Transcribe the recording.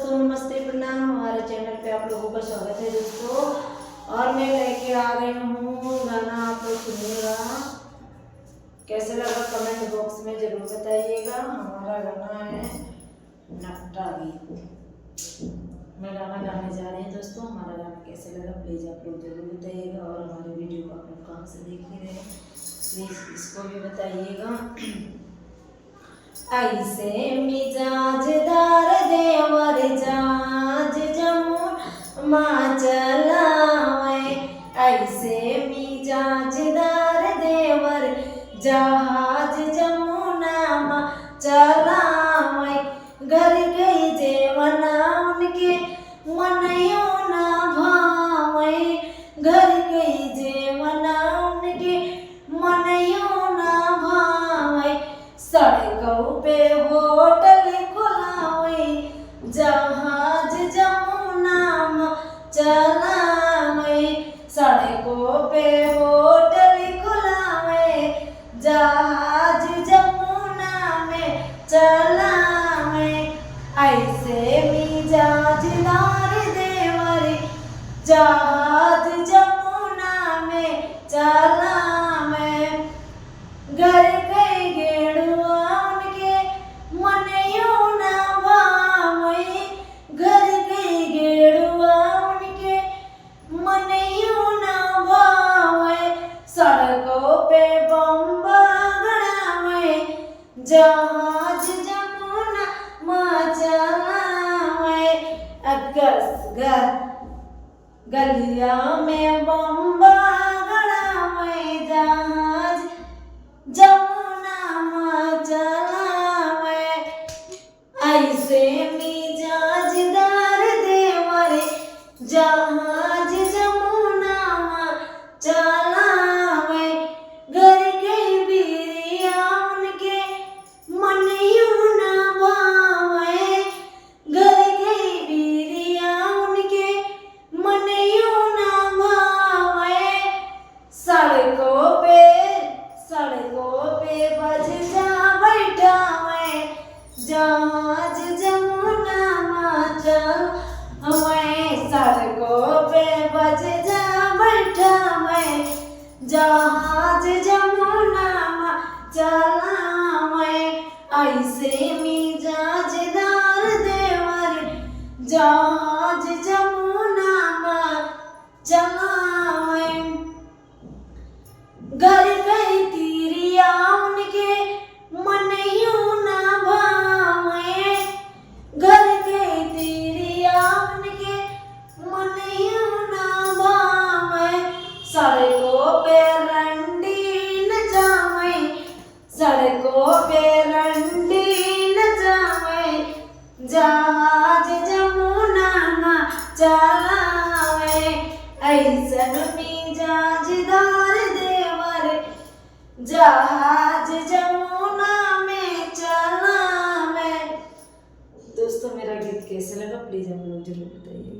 दोस्तों, नमस्ते, प्रणाम। हमारे चैनल पे आप लोगों का स्वागत है दोस्तों। और मैं लेके आ गई हूँ गाना, आप लोग सुनिएगा। कैसे लगा कमेंट बॉक्स में जरूर बताइएगा। हमारा गाना है नकटा गीत। मैं गाना गाने जा रही हूँ दोस्तों। हमारा गाना कैसे लगा प्लीज़ आप लोग जरूर बताइएगा। और हमारे वीडियो को आप लोग कहाँ से देख रहे हैं प्लीज़ इसको भी बताइएगा। ऐसे मिजाजदार देवर जाज जमुन माँ चलावे, ऐसे मिजाजदार देवर जहाज जमुना माँ चलावे। घर गई जेवना उनके मनयो ना भावे, घर गई जेवना उनके मनयो ना भावे। सड़कों पे होटल खुलावे, जहाज जमुना में चलावे। सड़कों पे होटल खुलावे, जहाज जमुना में चलावे। ऐसे मिजाजदार देवर जहाज जमुना में चलावे। घर गई गेड़ुआ उनके मनयो ना भावे, घर गई गेड़ुआ उनके मनयो ना भावे। सड़कों पे बम्बा गड़ावे, जहाज जमुना माँ चलावे। गलिया में बम्बा गड़ावे, जहाज जमुना माँ चलावे। ऐसे मिजाजदार देवर जहाज जमुना माँ चलावे। घर गई बिरिया उनके मनयो ना भावे, घर गई बिरिया उनके मनयो ना भावे। सड़कों पे बज जा बैठावे, जहाज जमुना माँ चलावे। सड़कों पे बज जा बैठावे, जहाज जमुना माँ चलावे। ऐसे मिजाजदार देवर जहाज जमुना माँ चलावे। घर गई तीरिया उनके मनयो ना भावे, घर गई तीरिया उनके मनयो ना भावे। सड़कों पे रंडी न जावे, सड़कों पे रंडी न जावे। जहाज जमुना माँ चलावे। ऐसन मिजाजदार जहाज जमुना में चलावे। दोस्तों, मेरा गीत कैसे लगा प्लीज आप लोग जरूर बताइए।